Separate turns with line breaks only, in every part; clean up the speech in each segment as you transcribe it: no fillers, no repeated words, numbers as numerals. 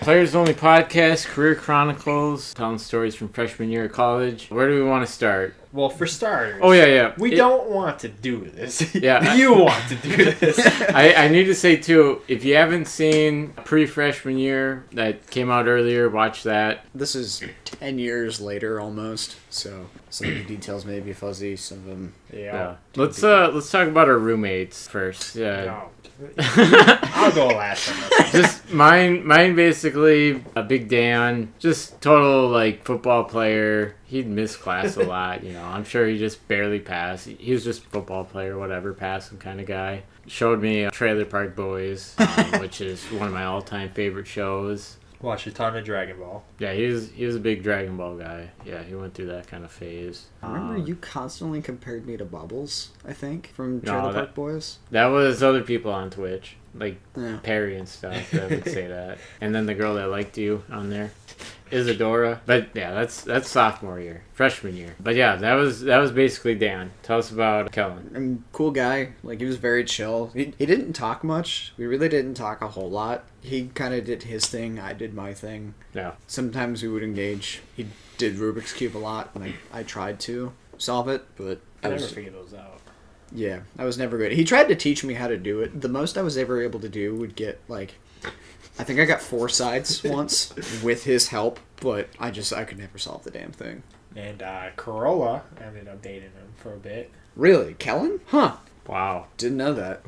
Players Only Podcast, Career Chronicles, telling stories from freshman year of college. Where do we want to start?
Well, for starters,
we
don't want to do this.
Yeah,
you want to do this.
I need to say too, if you haven't seen pre-freshman year that came out earlier, watch that.
This is 10 years later almost, so some of the details may be fuzzy. Some of them,
yeah. Let's talk about our roommates first.
No. I'll go last on this.
Just mine basically a Big Dan, just total like football player. He'd miss class a lot, you know. I'm sure he just barely passed. He was just a football player, whatever, passing kind of guy. Showed me Trailer Park Boys, which is one of my all-time favorite shows.
Watch a ton of Dragon Ball.
Yeah, he was a big Dragon Ball guy. Yeah, he went through that kind of phase.
I remember you constantly compared me to Bubbles, I think, from Trailer Park Boys.
That was other people on Twitch, like Perry and stuff that would say that. And then the girl that liked you on there, Isadora. But yeah, that's sophomore year, freshman year. But yeah, that was basically Dan. Tell us about Kellen.
Cool guy. Like, he was very chill. He didn't talk much. We really didn't talk a whole lot. He kind of did his thing. I did my thing.
Yeah.
Sometimes we would engage. He did Rubik's Cube a lot, and I tried to solve it, but
I never figured those out.
Yeah, I was never good. He tried to teach me how to do it. The most I was ever able to do would get, like, I think I got 4 sides once with his help, but I could never solve the damn thing.
And Corolla ended up dating him for a bit.
Really? Kellen? Huh.
Wow.
Didn't know that.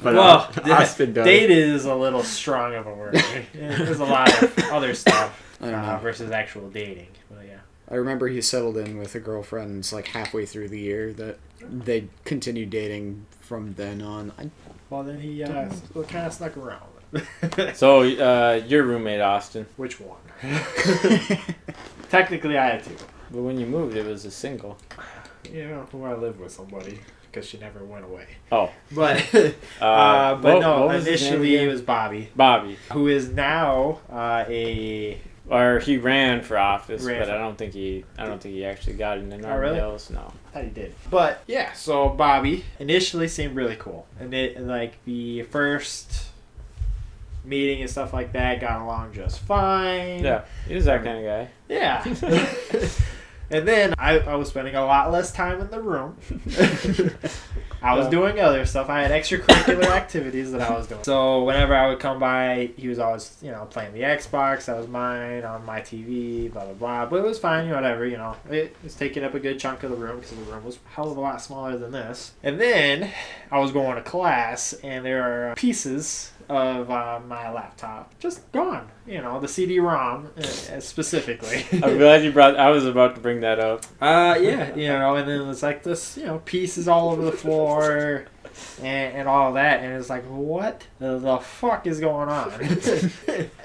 But Austin does.
Dated is a little strong of a word. There's a lot of other stuff versus actual dating. But yeah.
I remember he settled in with a girlfriend. It's like halfway through the year that they continued dating from then on.
Well, then he kind of stuck around.
So, your roommate, Austin.
Which one? Technically, I had 2.
But when you moved, it was a single.
Who I lived with somebody because she never went away.
Oh.
But initially it was Bobby.
Bobby.
Who is now
Or he ran for office, but I don't think he actually got in the
really?
Hills. No,
I thought he did. But yeah, so Bobby initially seemed really cool, and the first meeting and stuff like that got along just fine.
Yeah, he was that kind of guy.
Yeah. And then I was spending a lot less time in the room. I was doing other stuff. I had extracurricular activities that I was doing. So whenever I would come by, he was always, playing the Xbox. That was mine on my TV, blah, blah, blah. But it was fine, whatever, It was taking up a good chunk of the room because the room was a hell of a lot smaller than this. And then I was going to class, and there are pieces of my laptop just gone. The CD-ROM specifically.
I'm glad you brought. I was about to bring that up.
Yeah, and then it's like this, pieces all over the floor. And all that, and it's like, what the fuck is going on?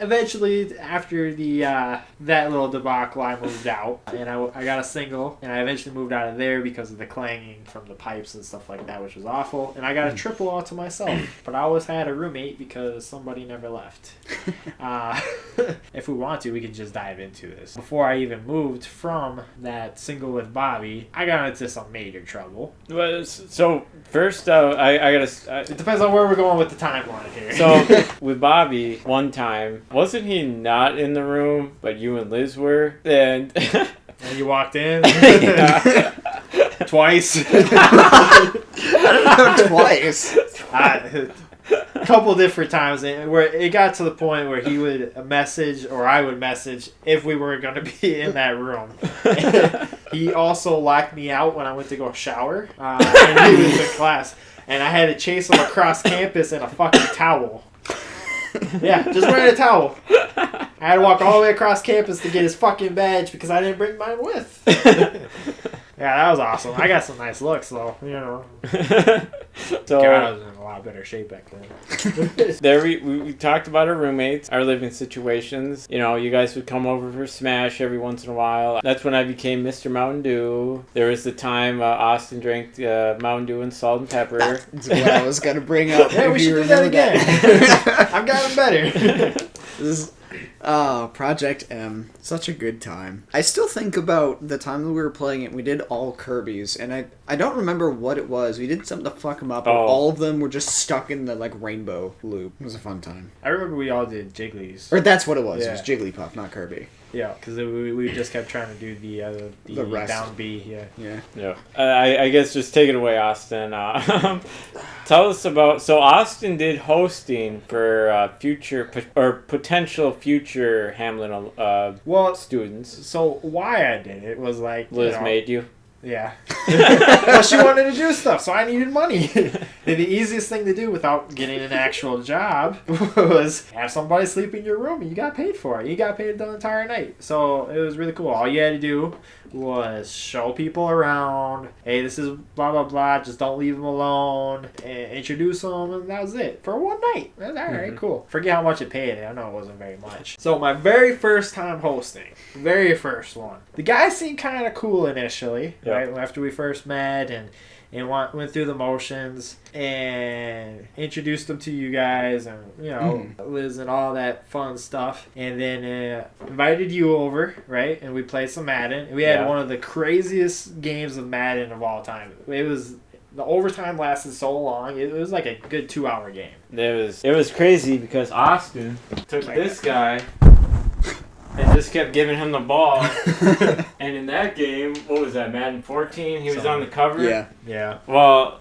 Eventually, after that little debacle, I moved out, and I got a single, and I eventually moved out of there because of the clanging from the pipes and stuff like that, which was awful. And I got a triple all to myself, but I always had a roommate because somebody never left. If we want to, we can just dive into this. Before I even moved from that single with Bobby, I got into some major trouble.
Well, so first, I gotta.
It depends on where we're going with the timeline here.
So with Bobby, one time, wasn't he not in the room, but you and Liz were? And
you walked in twice.
I don't know, twice.
A couple different times where it got to the point where he would message or I would message if we were going to be in that room. He also locked me out when I went to go shower and he was in class, and I had to chase him across campus in a fucking towel. Yeah, just wearing a towel. I had to walk all the way across campus to get his fucking badge because I didn't bring mine with. Yeah, that was awesome. I got some nice looks, though. So God, I was in a lot better shape back then.
There we talked about our roommates, our living situations. You guys would come over for Smash every once in a while. That's when I became Mr. Mountain Dew. There was the time Austin drank Mountain Dew and salt and pepper.
That's what I was going to bring up.
Yeah, we should do that again. I've gotten better.
Oh, Project M. Such a good time. I still think about the time that we were playing it. We did all Kirby's, and I don't remember what it was. We did something to fuck them up, and all of them were just stuck in the, like, rainbow loop. It was a fun time.
I remember we all did Jiggly's.
Or that's what it was.
Yeah.
It was Jigglypuff, not Kirby.
Yeah, because we just kept trying to do the
rest.
down B. Yeah.
Yeah.
Yeah. I guess just take it away, Austin. Tell us about. So Austin did hosting for future or potential future Hamlin students.
So why I did it was like
Liz made you.
Yeah. Well, she wanted to do stuff, so I needed money. And the easiest thing to do without getting an actual job was have somebody sleep in your room, and you got paid for it. You got paid the entire night. So it was really cool. All you had to do was show people around, hey, this is blah, blah, blah, just don't leave them alone, and introduce them, and that was it. For one night. That's all right, cool. Forget how much it paid. I know it wasn't very much. So my very first time hosting, very first one, the guy seemed kind of cool initially, right, after we first met, and went through the motions and introduced them to you guys and, Liz and all that fun stuff. And then invited you over, right? And we played some Madden. And we had one of the craziest games of Madden of all time. The overtime lasted so long. It was like a good 2-hour game.
It was crazy because Austin took this guy and just kept giving him the ball. And in that game, what was that, Madden 14? He was on the cover?
Yeah.
Well,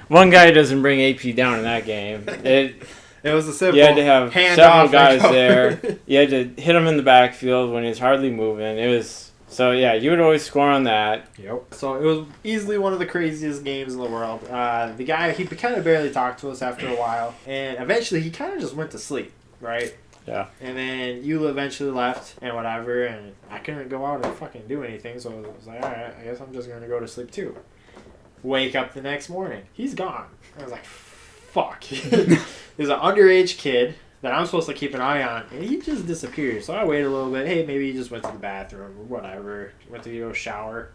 one guy doesn't bring AP down in that game. It
was a simple
You had to have several guys there. You had to hit him in the backfield when he was hardly moving. It was... So, yeah, you would always score on that.
Yep. So, it was easily one of the craziest games in the world. The guy, he kind of barely talked to us after a while. And eventually, he kind of just went to sleep, right?
Yeah.
And then you eventually left and whatever, and I couldn't go out and fucking do anything, so I was like, alright, I guess I'm just gonna go to sleep too. Wake up the next morning. He's gone. I was like, fuck. There's an underage kid that I'm supposed to keep an eye on, and he just disappeared. So I waited a little bit. Hey, maybe he just went to the bathroom or whatever. Went to go shower.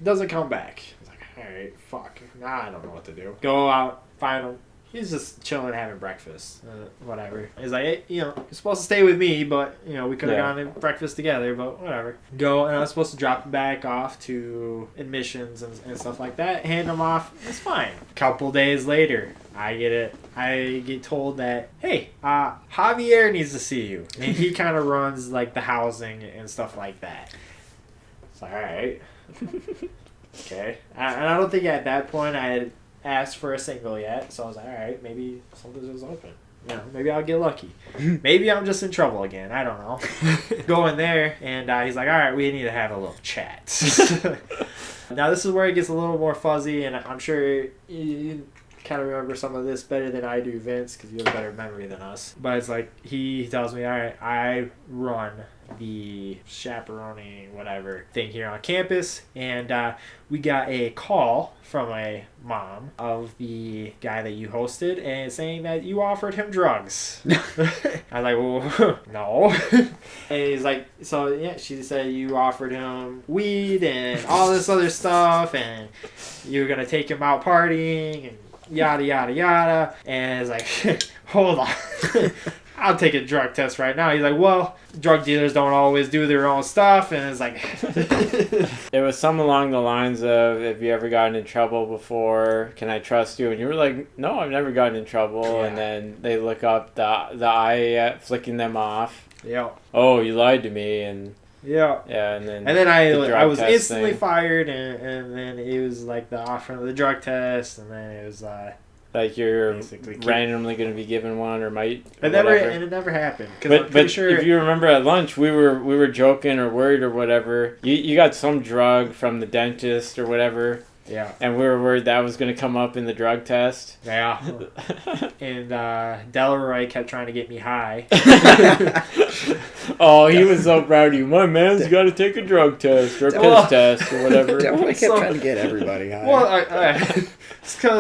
Doesn't come back. I was like, alright, fuck. Nah, I don't know what to do. Go out, find him. He's just chilling, having breakfast, whatever. He's like, hey, you're supposed to stay with me, but, we could have gone to breakfast together, but whatever. Go, and I was supposed to drop him back off to admissions and stuff like that. Hand him off. It's fine. A couple days later, I get told that, hey, Javier needs to see you. And he kind of runs, like, the housing and stuff like that. It's like, all right. Okay. And I don't think at that point I had asked for a single yet, so I was like, alright, maybe something's just open. Maybe I'll get lucky. Maybe I'm just in trouble again. I don't know. Go in there, and he's like, alright, we need to have a little chat. Now, this is where it gets a little more fuzzy, and I'm sure you kind of remember some of this better than I do, Vince, because you have a better memory than us. But it's like, he tells me, alright, I run the chaperoning whatever thing here on campus, and we got a call from a mom of the guy that you hosted and saying that you offered him drugs. I was like, well, no. And he's like, so yeah, she said you offered him weed and all this other stuff, and you were gonna take him out partying and yada yada yada. And it's like, hold on. I'll take a drug test right now. He's like, well, drug dealers don't always do their own stuff. And it's like...
It was something along the lines of, have you ever gotten in trouble before? Can I trust you? And you were like, no, I've never gotten in trouble. Yeah. And then they look up the eye flicking them off.
Yeah.
Oh, you lied to me. And
yeah.
Yeah, and then
I was instantly fired. And then it was like the offering of the drug test. And then it was...
like you're randomly going to be given one or might.
It never happened.
But sure if you remember at lunch, we were joking or worried or whatever. You got some drug from the dentist or whatever.
Yeah.
And we were worried that was going to come up in the drug test.
Yeah. And Delroy kept trying to get me high.
Oh, he was so proud of you. My man's got to take a drug test or a piss test or whatever.
Delroy kept trying to get everybody high.
Well,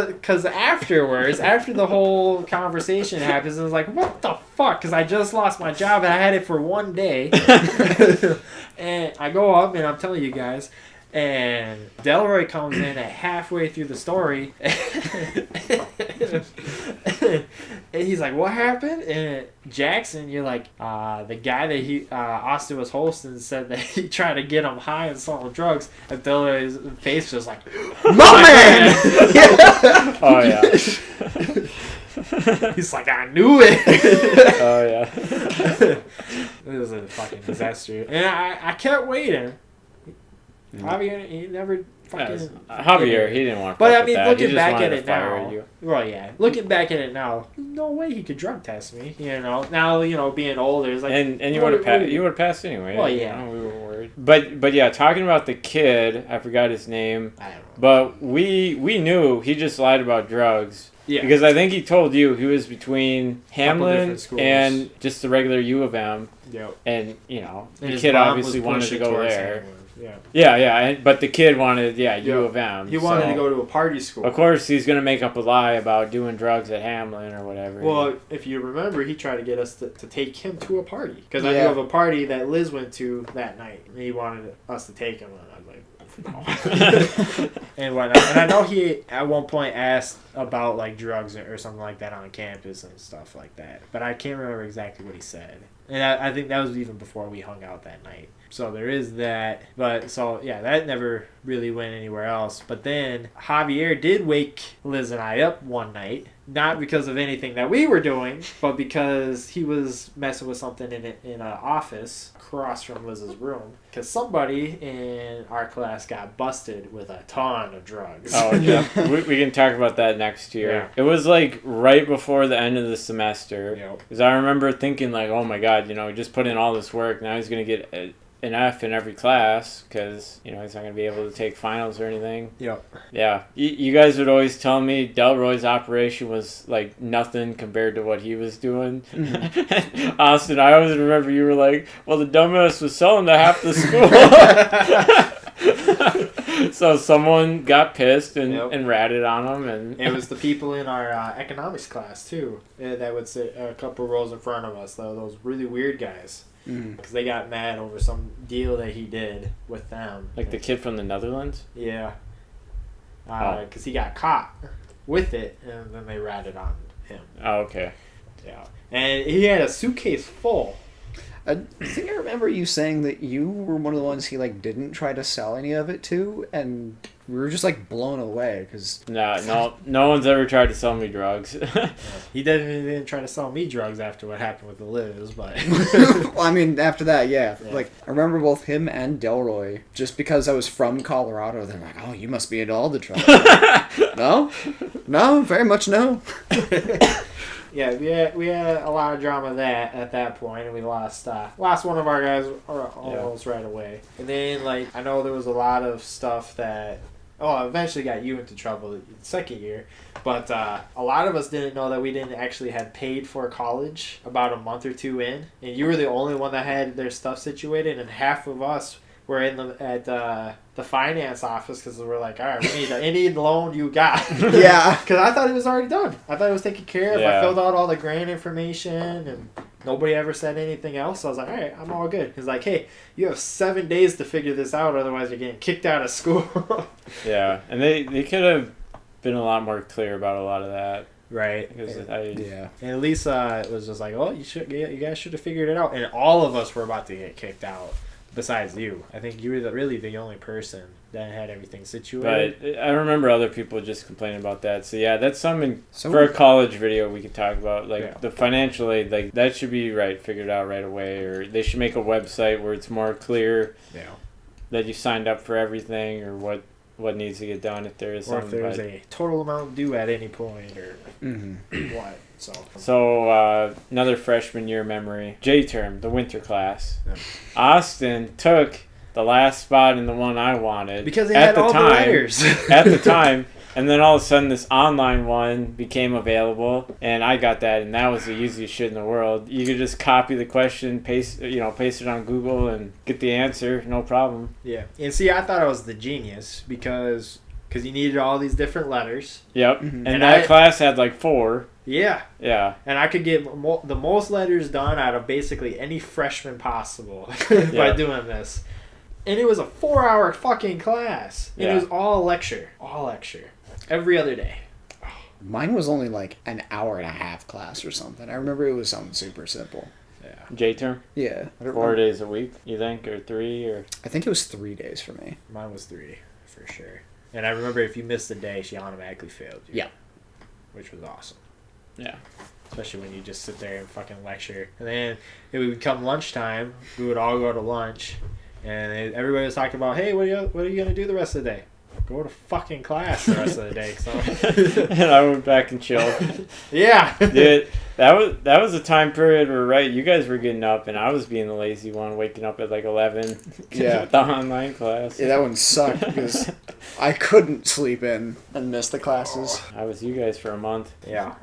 because afterwards, after the whole conversation happens, I was like, what the fuck? Because I just lost my job and I had it for one day. And I go up and I'm telling you guys, And Delroy comes in at halfway through the story. And he's like, what happened? And Jackson, you're like, the guy that Austin was hosting said that he tried to get him high and selling drugs. And Delroy's face was like,
My man!
Oh, yeah.
He's like, I knew it.
Oh, yeah.
It was a fucking disaster. And I kept waiting. Javier, he never fucking...
Javier, he didn't want to.
But I mean,
that.
looking back at it
fire
now...
you.
Well, yeah. Looking back at it now, no way he could drug test me. You know? Now, you know, being older, it's like...
And you would have passed. You would have passed anyway.
Well, yeah.
You know, we were worried. But yeah, talking about the kid, I forgot his name.
I don't know.
But we knew he just lied about drugs.
Yeah.
Because I think he told you he was between Hamlin
different schools.
and just the regular U of M.
Yep.
And, you know,
And
the
his
kid
mom
obviously
was
wanted to
pushing
go
towards
there.
Hamlin. Yeah.
Yeah. But the kid wanted, U of M.
He wanted
so,
to go to a party school.
Of course, he's going to make up a lie about doing drugs at Hamlin or whatever.
Well, if you remember, he tried to get us to take him to a party. Because I
Yeah.
knew of a party that Liz went to that night. And he wanted us to take him. And I was like, no. And whatnot. And I know he, at one point, asked about, like, drugs or something like that on campus and stuff like that. But I can't remember exactly what he said. And I think that was even before we hung out that night. So there is that. But, so, yeah, that never really went anywhere else. But then Javier did wake Liz and I up one night. Not because of anything that we were doing, but because he was messing with something in an office across from Liz's room. Because somebody in our class got busted with a ton of drugs.
Oh, yeah. we can talk about that next year.
Yeah.
It was like right before the end of the semester.
Yep.
Because I remember thinking like, oh my God, you know, he just put in all this work. Now he's going to get an F in every class because, you know, he's not going to be able to take finals or anything.
Yep.
Yeah. You guys would always tell me Delroy's operation was like nothing compared to what he was doing. Austin, I always remember you were like, well, the dumbass was selling to half the school. So someone got pissed and ratted on him. And
It was the people in our economics class, too, that would sit a couple rows in front of us, though, those really weird guys. Because they got mad over some deal that he did with them.
like the kid from the Netherlands?
Yeah. Because he got caught with it, and then they ratted on him.
Oh, okay.
Yeah. And he had a suitcase full.
I think I remember you saying that you were one of the ones he like didn't try to sell any of it to, and we were just like blown away because
No one's ever tried to sell me drugs.
He didn't try to sell me drugs after what happened with the Liz, but...
well, I mean, after that, yeah. Like, I remember both him and Delroy, just because I was from Colorado, they're like, oh, you must be into all the drugs. No, very much no.
Yeah, we had a lot of drama at that point, and we lost one of our guys almost right away. And then, like, I know there was a lot of stuff that eventually got you into trouble the second year, but a lot of us didn't know that we didn't actually had paid for college about a month or two in, and you were the only one that had their stuff situated, and half of us were at the finance office because we're like, all right, we need any loan you got.
Yeah.
Because I thought it was already done. I thought it was taken care of.
Yeah.
I filled out all the grant information, and nobody ever said anything else. So I was like, all right, I'm all good. He's like, hey, you have 7 days to figure this out, otherwise you're getting kicked out of school.
Yeah, and they could have been a lot more clear about a lot of that.
Right.
Because
Yeah.
And Lisa was just like, oh, you guys should have figured it out. And all of us were about to get kicked out. Besides you, I think you were really the only person that had everything situated.
But I remember other people just complaining about that. So yeah, that's something
So-
for a college video we could talk about. Like
Yeah.
the financial aid, like that should be figured out right away, or they should make a website where it's more clear that you signed up for everything or what needs to get done if there is
Or if
something.
there's a total amount due at any point or
Mm-hmm.
what.
So another freshman year memory. J-term, the winter class.
Yeah.
Austin took the last spot in the one I wanted.
Because they had all the letters.
At the time. And then all of a sudden this online one became available, and I got that, and that was the easiest shit in the world. You could just copy the question, paste it on Google, and get the answer, no problem.
Yeah. And see, I thought I was the genius because you needed all these different letters.
Yep.
Mm-hmm.
And that class had like 4.
Yeah.
Yeah.
And I could get the most letters done out of basically any freshman possible by doing this. And it was a 4-hour fucking class. And
Yeah.
it was all lecture. All lecture. Every other day.
Mine was only like an hour and a half class or something. I remember it was something super simple.
Yeah.
J-term?
Yeah.
4 days a week, you think? Or 3? Or
I think it was 3 days for me.
Mine was 3, for sure. And I remember if you missed a day, she automatically failed you.
Yeah.
Which was awesome.
Yeah.
Especially when you just sit there and fucking lecture. And then it would become lunchtime. We would all go to lunch. And everybody was talking about, hey, what are you going to do the rest of the day? Go to fucking class the rest of the day. So.
And I went back and chilled.
Yeah.
Dude, that was a time period where, right, you guys were getting up and I was being the lazy one, waking up at like 11.
Yeah.
With the online class.
Yeah, that one sucked because I couldn't sleep in and miss the classes.
I was you guys for a month.
Yeah.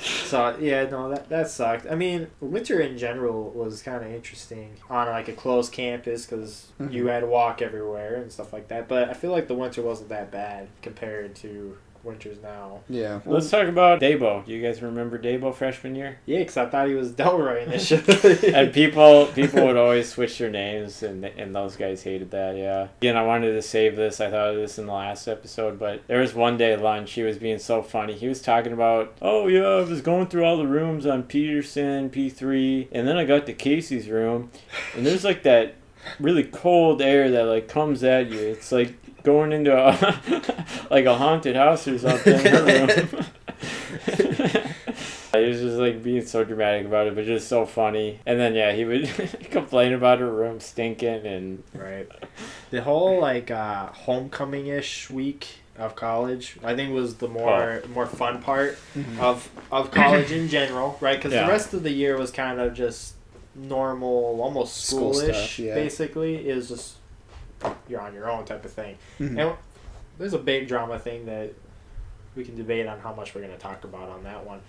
So, yeah, no, that sucked. I mean, winter in general was kind of interesting on like a closed campus because you had to walk everywhere and stuff like that. But I feel like the winter wasn't that bad compared to winters now.
Yeah.
Let's talk about Dabo. Do you guys remember Dabo freshman year?
Yeah, because I thought he was Delroy initially.
And people would always switch their names, and those guys hated that, yeah. Again, I wanted to save this. I thought of this in the last episode, but there was one day at lunch, he was being so funny. He was talking about, oh, yeah, I was going through all the rooms on Peterson, P3, and then I got to Casey's room, and there's like that really cold air that like comes at you. It's like going into like a haunted house or something in her room. He was just like being so dramatic about it, but just so funny. And then yeah, he would complain about her room stinking and
right. The whole like homecoming-ish week of college, I think was the more fun part of college in general, right? Because the rest of the year was kind of just normal, almost schoolish,
stuff, yeah.
Basically. It was just you're on your own type of thing. And there's a big drama thing that we can debate on how much we're going to talk about on that one.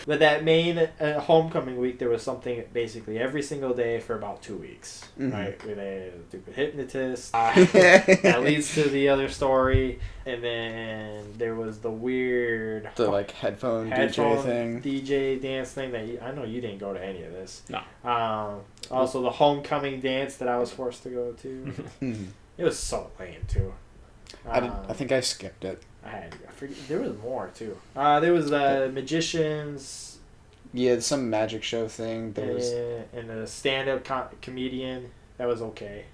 But that main homecoming week, there was something basically every single day for about 2 weeks, right? With a stupid hypnotist. That leads to the other story. And then there was the weird...
The, like, headphone DJ thing.
DJ dance thing that I know you didn't go to any of this.
No.
Also, the homecoming dance that I was forced to go to. It was so lame, too.
I think I skipped it.
I forget, there was more too. There was magicians.
Yeah, some magic show thing. There was
and a stand-up comedian. That was okay.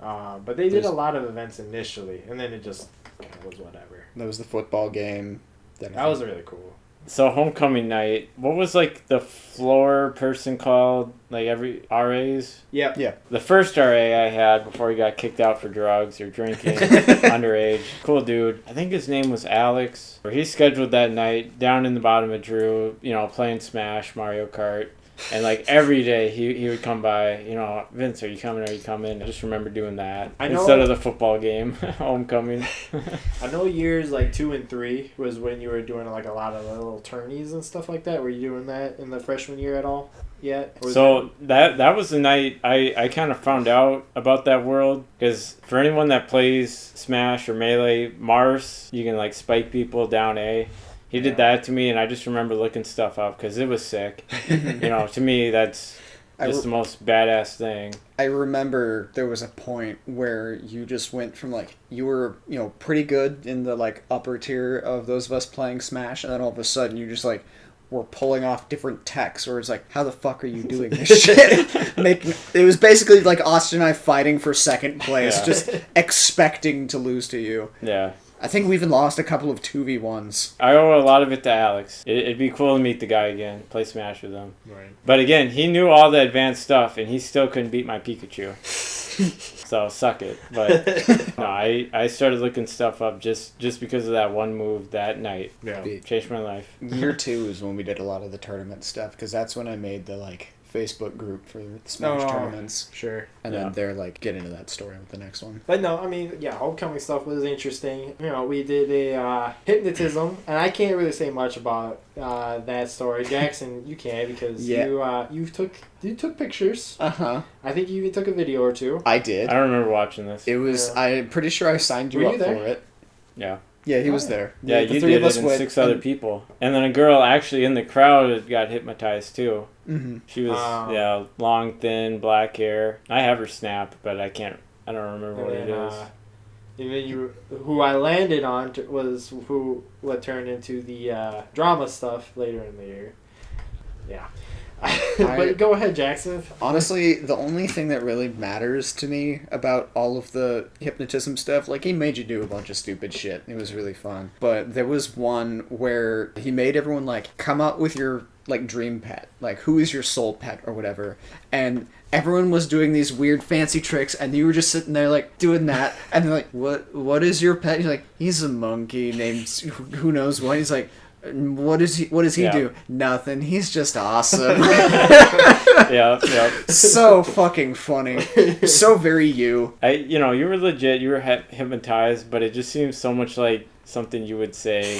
But they did a lot of events initially, and then it just kind of was whatever.
There was the football game.
That was really cool.
So homecoming night, what was like the floor person called? Like every RAs?
Yep.
Yeah.
The first RA I had before he got kicked out for drugs or drinking, underage. Cool dude. I think his name was Alex. He scheduled that night down in the bottom of Drew, playing Smash, Mario Kart. And like every day he would come by, Vince, are you coming? I just remember doing that instead of the football game, homecoming.
I know years like 2 and 3 was when you were doing like a lot of little tourneys and stuff like that. Were you doing that in the freshman year at all yet?
So that was the night I kind of found out about that world, because for anyone that plays Smash or Melee, Mars, you can like spike people down A. He did that to me, and I just remember looking stuff up because it was sick. To me, that's just the most badass thing.
I remember there was a point where you just went from like, you were, pretty good in the like upper tier of those of us playing Smash, and then all of a sudden you just like were pulling off different techs where it's like, how the fuck are you doing this shit? It was basically like Austin and I fighting for second place, just expecting to lose to you.
Yeah.
I think we even lost a couple of 2v1s.
I owe a lot of it to Alex. It'd be cool to meet the guy again, play Smash with him.
Right.
But again, he knew all the advanced stuff, and he still couldn't beat my Pikachu. So suck it. But no, I started looking stuff up just because of that one move that night.
Yeah.
Changed my life.
Year 2 is when we did a lot of the tournament stuff, because that's when I made the like Facebook group for the Smash tournaments.
Sure.
And then they're like, get into that story with the next one.
But no, I mean, homecoming stuff was interesting. We did a hypnotism, and I can't really say much about that story. Jackson, you can, because you took pictures.
Uh-huh.
I think you even took a video or two.
I did.
I don't remember watching this.
It was, I'm pretty sure I signed you up for it.
Yeah.
Yeah, he was there.
Yeah,
The
you
three
did
of us
it and
went,
6 other people. And then a girl actually in the crowd got hypnotized too.
Mm-hmm.
She was, long, thin, black hair. I have her snap, but I don't remember what it is.
Even who I landed on was what turned into the drama stuff later in the year. Yeah. But go ahead, Jackson.
Honestly, the only thing that really matters to me about all of the hypnotism stuff, like, he made you do a bunch of stupid shit. It was really fun. But there was one where he made everyone, like, come up with your, like, dream pet. Like, who is your soul pet or whatever. And everyone was doing these weird fancy tricks, and you were just sitting there, like, doing that. And they're like, what is your pet? He's like, he's a monkey named who knows what. He's like, what does he do? Nothing. He's just awesome.
Yeah.
So fucking funny. So very you.
You were legit. You were hypnotized, but it just seems so much like something you would say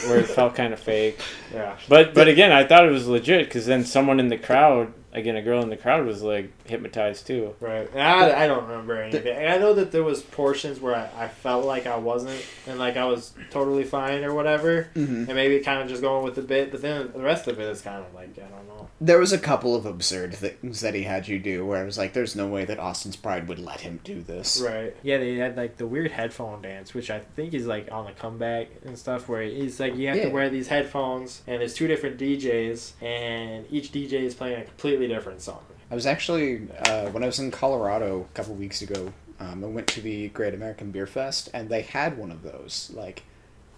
where it felt kind of fake.
Yeah.
But again, I thought it was legit because then someone in the crowd, again, a girl in the crowd was like hypnotized too.
Right. And I don't remember anything. And I know that there was portions where I felt like I wasn't and like I was totally fine or whatever.
Mm-hmm.
And maybe kind of just going with the bit. But then the rest of it is kind of like, I don't know.
There was a couple of absurd things that he had you do where I was like, there's no way that Austin's Pride would let him do this.
Right. Yeah, they had like the weird headphone dance, which I think is like on the comeback and stuff, where it's like you have to wear these headphones and there's 2 different DJs and each DJ is playing a completely different song.
I was actually, when I was in Colorado a couple weeks ago, I went to the Great American Beer Fest, and they had one of those, like,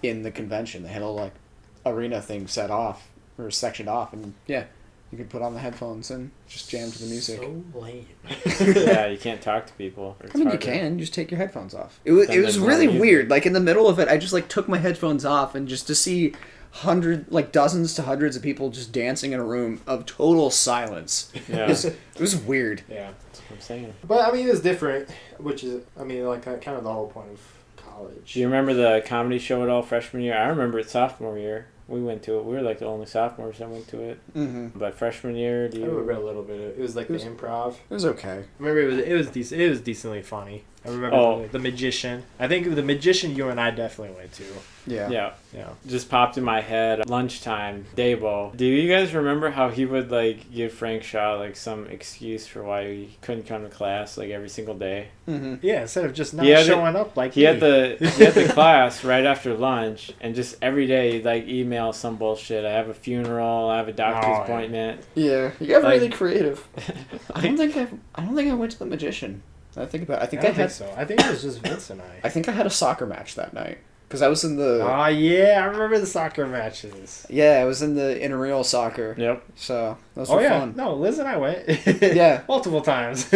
in the convention. They had a, like, arena thing set off, or sectioned off, and, yeah, you could put on the headphones and just jam to the music.
So lame.
Yeah, you can't talk to people.
I mean, you can. You just take your headphones off. It was really weird. Like, in the middle of it, I just, like, took my headphones off, and just to see dozens to hundreds of people just dancing in a room of total silence.
Yeah.
It was weird.
Yeah.
That's what I'm saying.
But, I mean, it's different, which is, I mean, like, kind of the whole point of college.
Do you remember the comedy show at all freshman year? I remember it sophomore year. We went to it. We were like the only sophomores that went to it.
Mm-hmm.
But freshman year,
I remember a little bit. It was like the improv.
It was okay.
I remember it was decent. It was decently funny. I remember the magician. I think the magician you and I definitely went to.
Yeah. Just popped in my head. Lunchtime, Dabo. Do you guys remember how he would like give Frank Shaw like some excuse for why he couldn't come to class like every single day?
Mm-hmm.
Yeah, instead of just not showing up like
he had the class right after lunch, and just every day he'd like email some bullshit. I have a funeral. I have a doctor's appointment.
Yeah, you got really creative. I don't think I went to the magician. I think I think
so. I think it was just Vince and I.
I think I had a soccer match that night. Because I was in the...
Oh, yeah. I remember the soccer matches.
Yeah, I was in the intramural soccer.
Yep.
So, those were fun.
No, Liz and I went.
Yeah.
Multiple times.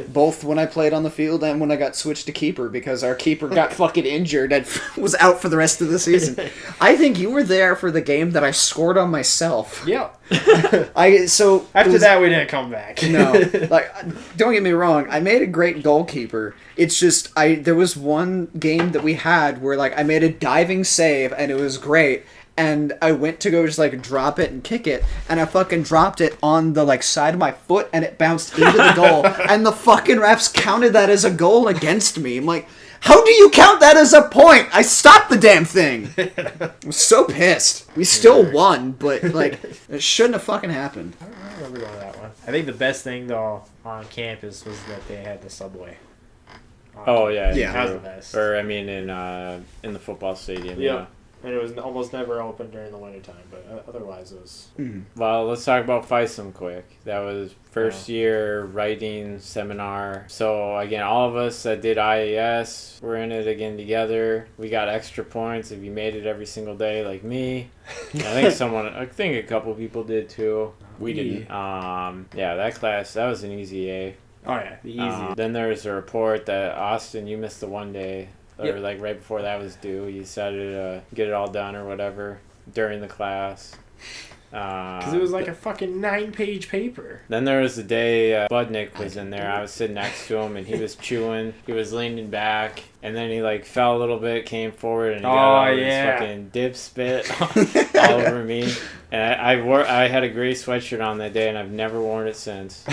Both when I played on the field and when I got switched to keeper because our keeper got fucking injured and was out for the rest of the season. I think you were there for the game that I scored on myself.
Yep.
After
that, we didn't come back.
No. Like, don't get me wrong. I made a great goalkeeper. It's just, there was one game that we had where, like, I made a diving save and it was great. And I went to go just, like, drop it and kick it. And I fucking dropped it on the, like, side of my foot and it bounced into the goal. And the fucking refs counted that as a goal against me. I'm like, how do you count that as a point? I stopped the damn thing. I was so pissed. We still won, but, like, it shouldn't have fucking happened.
I don't remember going to that one. I think the best thing, though, on campus was that they had the subway.
Oh, yeah.
That was the best.
Or, I mean, in the football stadium, yeah.
And it was almost never open during the wintertime, but otherwise it was...
Well, let's talk about FISM quick. That was first year writing seminar. So, again, all of us that did IAS were in it again together. We got extra points if you made it every single day, like me. I think a couple people did too. We didn't. That class, that was an easy A.
Oh, yeah, the easy.
Then there was a report that, Austin, you missed the one day. Or like right before that was due, you decided to get it all done or whatever during the class.
Because it was like a fucking 9-page paper.
Then there was the day Budnick was in there. I was sitting next to him and he was chewing. He was leaning back and then he like fell a little bit, came forward and he got all this fucking dip spit all over me. And I had a gray sweatshirt on that day and I've never worn it since.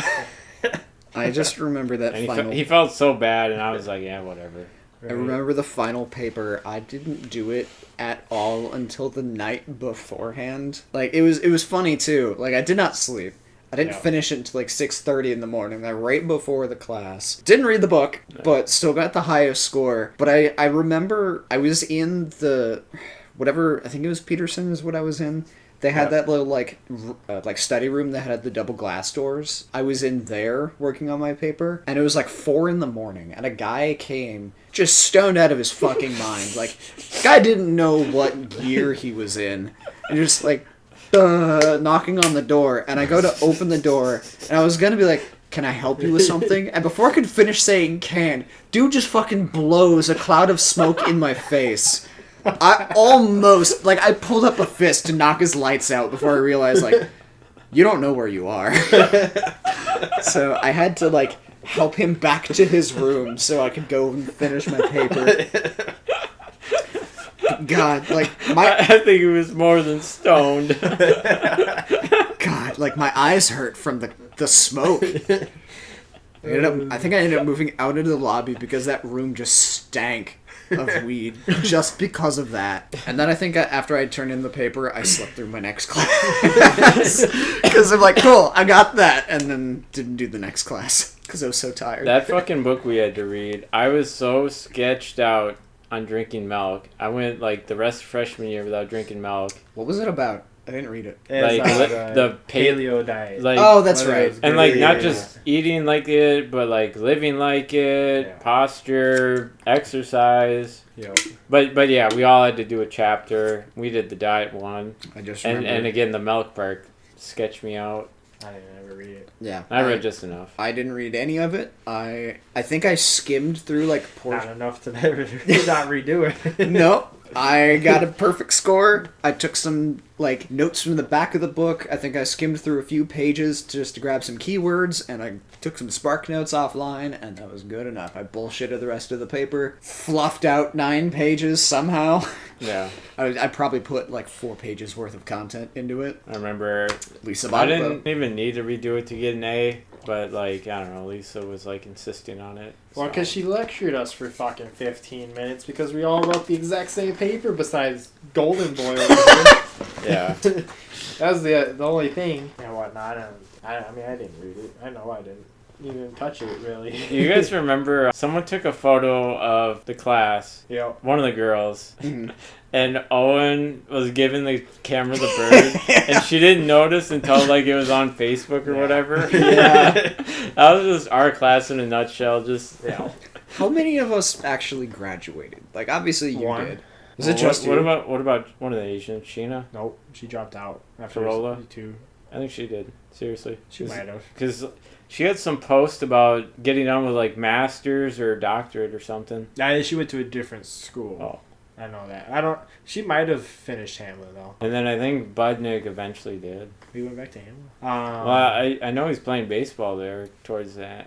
I just remember that
and
final...
He felt so bad and I was like, yeah, whatever.
I remember the final paper. I didn't do it at all until the night beforehand. Like, it was funny, too. Like, I did not sleep. I didn't finish it until like 6:30 in the morning, like right before the class. Didn't read the book, but still got the highest score. But I remember I was in the, whatever, I think it was Peterson is what I was in. They had that little like study room that had the double glass doors. I was in there working on my paper, and it was like 4 in the morning, and a guy came just stoned out of his fucking mind. Like, guy didn't know what year he was in, and just like, knocking on the door, and I go to open the door, and I was gonna be like, can I help you with something? And before I could finish saying can, dude just fucking blows a cloud of smoke in my face. I almost, like, I pulled up a fist to knock his lights out before I realized, like, you don't know where you are. So I had to, like, help him back to his room so I could go and finish my paper. God, like,
I think he was more than stoned.
God, like, my eyes hurt from the smoke. I think I ended up moving out into the lobby because that room just stank of weed just because of that. And then I think after I turned in the paper, I slept through my next class. Because I'm like, cool, I got that. And then didn't do the next class because I was so tired.
That fucking book we had to read, I was so sketched out on drinking milk. I went like the rest of freshman year without drinking milk.
What was it about? I didn't read it.
Like the
paleo diet.
Like,
oh, that's right.
And like not just eating like it, but like living like it, posture, exercise.
Yeah.
But yeah, we all had to do a chapter. We did the diet one.
I just remember.
And again the milk part sketched me out.
I didn't ever read it.
Yeah.
I read just enough.
I didn't read any of it. I think I skimmed through like
not enough to never not redo it.
No. I got a perfect score. I took some like notes from the back of the book. I think I skimmed through a few pages just to grab some keywords, and I took some Spark Notes offline, and that was good enough. I bullshitted the rest of the paper, fluffed out 9 pages somehow.
Yeah.
I probably put like 4 pages worth of content into it.
I remember
Lisa
I didn't even need to redo it to get an A, but like, I don't know, Lisa was like insisting on it.
Well, because she lectured us for fucking 15 minutes because we all wrote the exact same paper besides Golden Boy.
Yeah.
That was the only thing and whatnot. I mean, I didn't read it. I know I didn't. You didn't touch it, really.
You guys remember someone took a photo of the class, one of the girls, and Owen was giving the camera the bird, and she didn't notice until like it was on Facebook or whatever.
Yeah.
That was just our class in a nutshell. Just
How many of us actually graduated? Like, obviously you
One.
did. Was it just
what about one of the Asians? Sheena?
Nope, she dropped out after
Corolla?
2.
I think she did. Seriously.
She might have.
Because she had some post about getting on with like masters or doctorate or something.
Nah, she went to a different school.
Oh.
I know that. She might have finished Hamlin, though.
And then I think Budnick eventually did.
We went back to Hamlin?
Well, I know he's playing baseball there towards the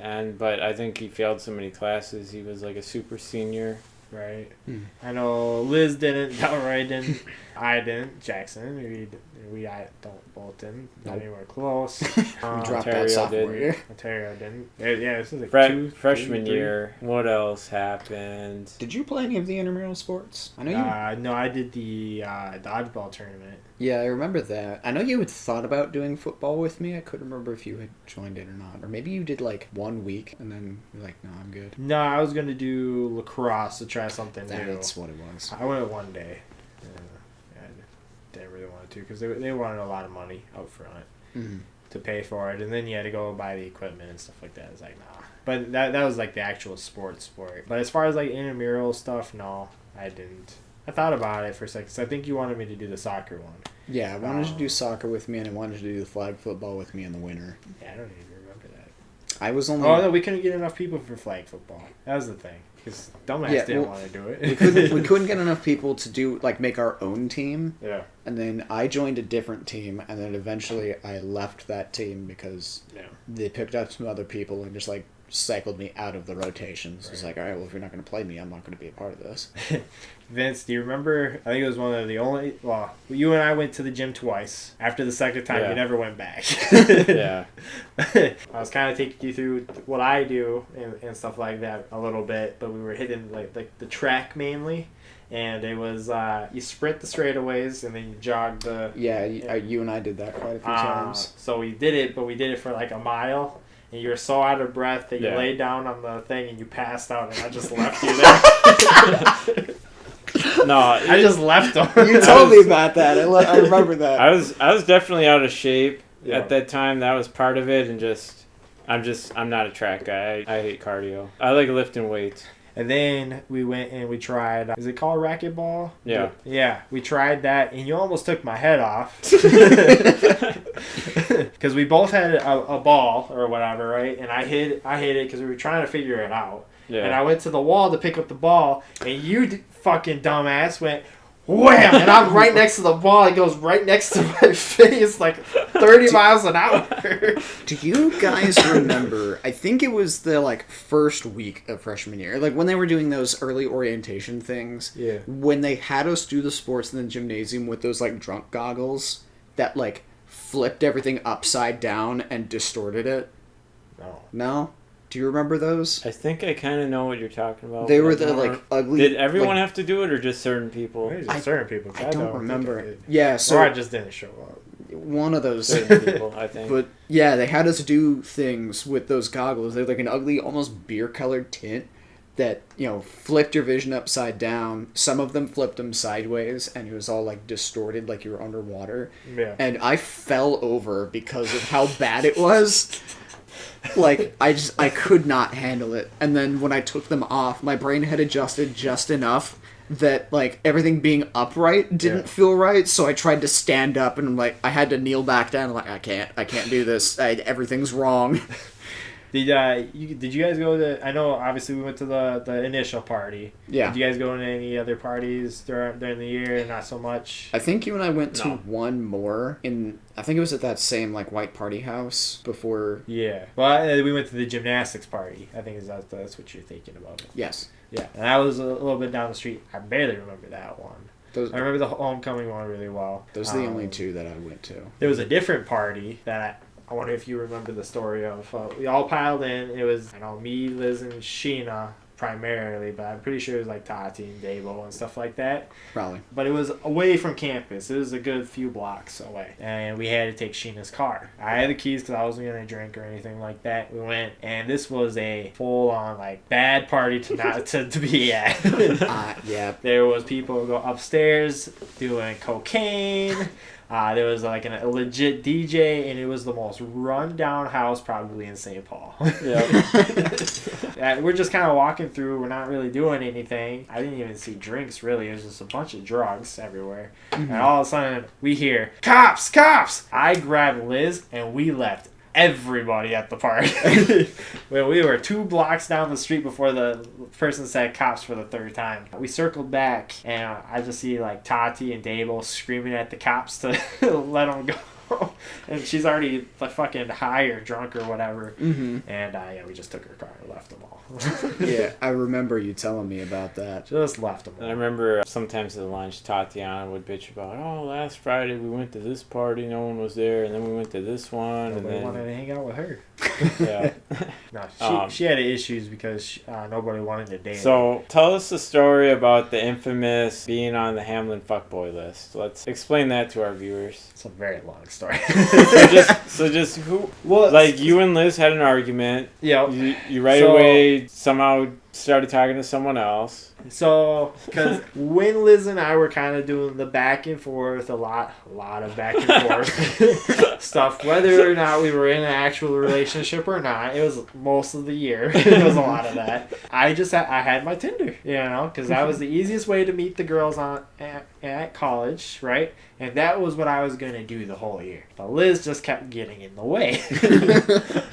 end, but I think he failed so many classes. He was like a super senior.
Right. I know Liz didn't, Delroy didn't, I didn't, Jackson, both didn't, not anywhere close.
We dropped out sophomore year.
Ontario didn't. Yeah, this is like
freshman year. What else happened?
Did you play any of the intramural sports? I know you.
No, I did the dodgeball tournament.
Yeah, I remember that. I know you had thought about doing football with me. I couldn't remember if you had joined it or not. Or maybe you did like 1 week and then you're like, no, I'm good.
No, I was going to do lacrosse to try something new.
That's what it was.
I went one day. I didn't really want to because they wanted a lot of money up front to pay for it. And then you had to go buy the equipment and stuff like that. It's like, nah. But that was like the actual sport. But as far as like intramural stuff, no, I didn't. I thought about it for a second. Cause I think you wanted me to do the soccer one.
Yeah, I wanted to do soccer with me, and I wanted to do the flag football with me in the winter.
Yeah, I don't even remember that.
I was only.
Oh no, we couldn't get enough people for flag football. That was the thing. Because dumbass didn't want to do it.
we couldn't get enough people to do make our own team.
Yeah.
And then I joined a different team, and then eventually I left that team because they picked up some other people and just cycled me out of the rotations. Right. It's like, all right, well, if you're not going to play me, I'm not going to be a part of this.
Vince, do you remember? I think it was one of the only. Well, you and I went to the gym twice. After the second time, you never went back.
Yeah.
I was kind of taking you through what I do and stuff like that a little bit, but we were hitting like the track mainly. And it was, you sprint the straightaways and then you jog the...
Yeah, you and I did that quite a few times.
So we did it, but we did it for like a mile. And you were so out of breath that you laid down on the thing and you passed out and I just left you there.
No,
I just left them.
You told me about that. I remember that.
I was definitely out of shape at that time. That was part of it, and I'm not a track guy. I hate cardio. I like lifting weights.
And then we went and we tried, is it called racquetball?
Yeah.
Yeah, we tried that, and you almost took my head off. Because we both had a ball or whatever, right? And I hit it because we were trying to figure it out. Yeah. And I went to the wall to pick up the ball, and you fucking dumbass went, wham! And I'm right next to the ball. It goes right next to my face, like 30 miles an hour.
Do you guys remember, I think it was the first week of freshman year, when they were doing those early orientation things, when they had us do the sports in the gymnasium with those drunk goggles that flipped everything upside down and distorted it? No? Do you remember those?
I think I kind of know what you're talking about.
They were the ugly.
Did everyone have to do it, or just certain people?
Certain people.
I don't remember. Yeah, so
or I just didn't show up.
One of those
certain people, I think.
But yeah, they had us do things with those goggles. They're an ugly, almost beer-colored tint that flipped your vision upside down. Some of them flipped them sideways, and it was all distorted, like you were underwater.
Yeah.
And I fell over because of how bad it was. I could not handle it. And then when I took them off, my brain had adjusted just enough that, everything being upright didn't feel right. So I tried to stand up and, I had to kneel back down. I can't do this. Everything's wrong.
Did you guys go to... I know, obviously, we went to the initial party.
Yeah.
Did you guys go to any other parties during the year? Not so much?
I think you and I went to one more. I think it was at that same, white party house before...
Yeah. Well, we went to the gymnastics party. I think that's what you're thinking about.
Yes.
Yeah. And that was a little bit down the street. I barely remember that one. I remember the homecoming one really well.
Those are the only two that I went to.
There was a different party that... I wonder if you remember the story of, we all piled in. It was, me, Liz, and Sheena primarily, but I'm pretty sure it was Tati and Davo and stuff like that.
Probably.
But it was away from campus. It was a good few blocks away. And we had to take Sheena's car. I had the keys because I wasn't going to drink or anything like that. We went, and this was a full-on, bad party to be at.
Yeah.
There was people who go upstairs doing cocaine. There was a legit DJ, and it was the most run-down house probably in St. Paul. Yeah. We're just kind of walking through. We're not really doing anything. I didn't even see drinks, really. It was just a bunch of drugs everywhere. Mm-hmm. And all of a sudden, we hear, "Cops! Cops!" I grabbed Liz, and we left everybody at the party. Well, we were 2 blocks down the street before the person said cops for the 3rd time. We circled back, and I just see Tati and Dable screaming at the cops to let them go. And she's already fucking high or drunk or whatever. Mm-hmm. And we just took her car and left them all.
Yeah, I remember you telling me about that.
Just left them all.
And I remember sometimes at lunch, Tatiana would bitch about, last Friday we went to this party, no one was there, and then we went to this one.
Nobody
and then
wanted to hang out with her.
Yeah.
No, she had issues because nobody wanted to date her.
So tell us the story about the infamous being on the Hamlin fuckboy list. Let's explain that to our viewers.
It's a very long story.
so just who? Well, you and Liz had an argument.
Yeah.
You right away somehow started talking to someone else.
So, because when Liz and I were kind of doing the back and forth, a lot of back and forth stuff, whether or not we were in an actual relationship or not, it was most of the year. It was a lot of that. I had my Tinder, because that was the easiest way to meet the girls at college, right? And that was what I was going to do the whole year. But Liz just kept getting in the way.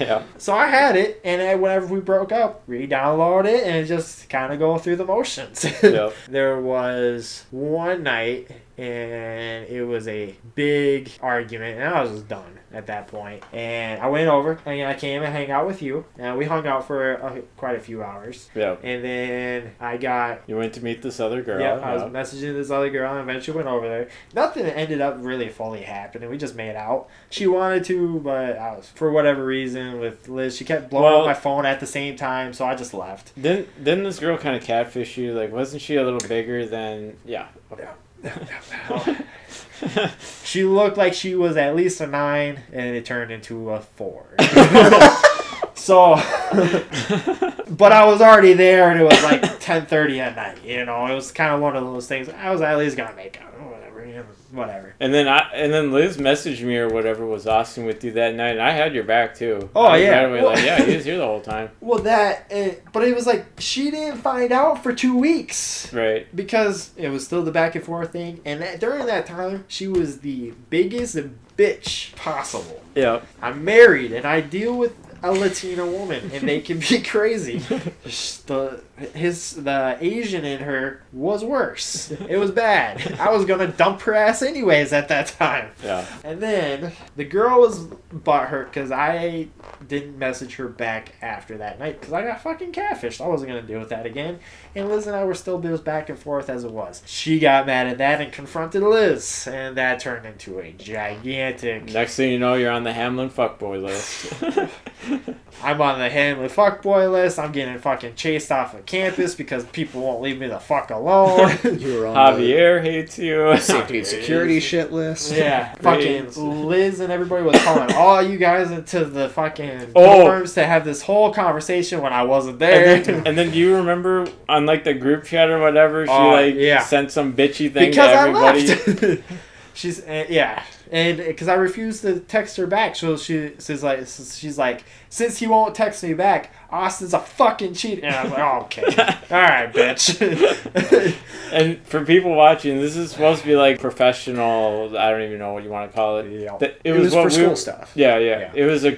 Yeah.
So I had it, and whenever we broke up, re-download it, and just kind of go through the motions.
Yep.
There was one night and it was a big argument, and I was just done at that point. And I went over, and I came and hang out with you, and we hung out for quite a few hours.
Yeah.
And then
You went to meet this other girl.
Yeah, I was messaging this other girl, and eventually went over there. Nothing ended up really fully happening. We just made out. She wanted to, but for whatever reason, with Liz, she kept blowing up my phone at the same time, so I just left.
Didn't this girl kind of catfish you? Like, wasn't she a little bigger than... Yeah. Okay.
She looked like she was at least a 9, and it turned into a 4. So, but I was already there, and it was like 10:30 at night. You know, it was kind of one of those things. I was at least gonna make out, whatever.
And then Liz messaged me or whatever, was asking with you that night, and I had your back too.
Oh yeah,
right away, like, yeah, he was here the whole time.
Well, but it was like she didn't find out for 2 weeks,
right?
Because it was still the back and forth thing, and during that time, she was the biggest bitch possible.
Yeah.
I'm married, and I deal with a Latina woman, and they can be crazy. The Asian in her was worse. It was bad. I was gonna dump her ass anyways at that time.
Yeah.
And then the girl was butthurt because I didn't message her back after that night because I got fucking catfished. I wasn't gonna deal with that again. And Liz and I were still bills back and forth as it was. She got mad at that and confronted Liz, and that turned into a gigantic...
Next thing you know, you're on the Hamlin fuckboy list.
I'm on the Hamlin fuckboy list. I'm getting fucking chased off of campus because people won't leave me the fuck alone.
You were on
Javier hates you.
Safety and security shit list.
Yeah, fucking Liz and everybody was calling all you guys into the fucking dorms to have this whole conversation when I wasn't there.
And then do you remember on like the group chat or whatever, she sent some bitchy thing
because
to everybody?
I left. She's and because I refused to text her back, so she's like, since he won't text me back, Austin's a fucking cheat. And I was like, oh, okay, all right, bitch.
And for people watching, this is supposed to be like professional. I don't even know what you want to call it.
Yeah.
It was
for school stuff.
Yeah. It was a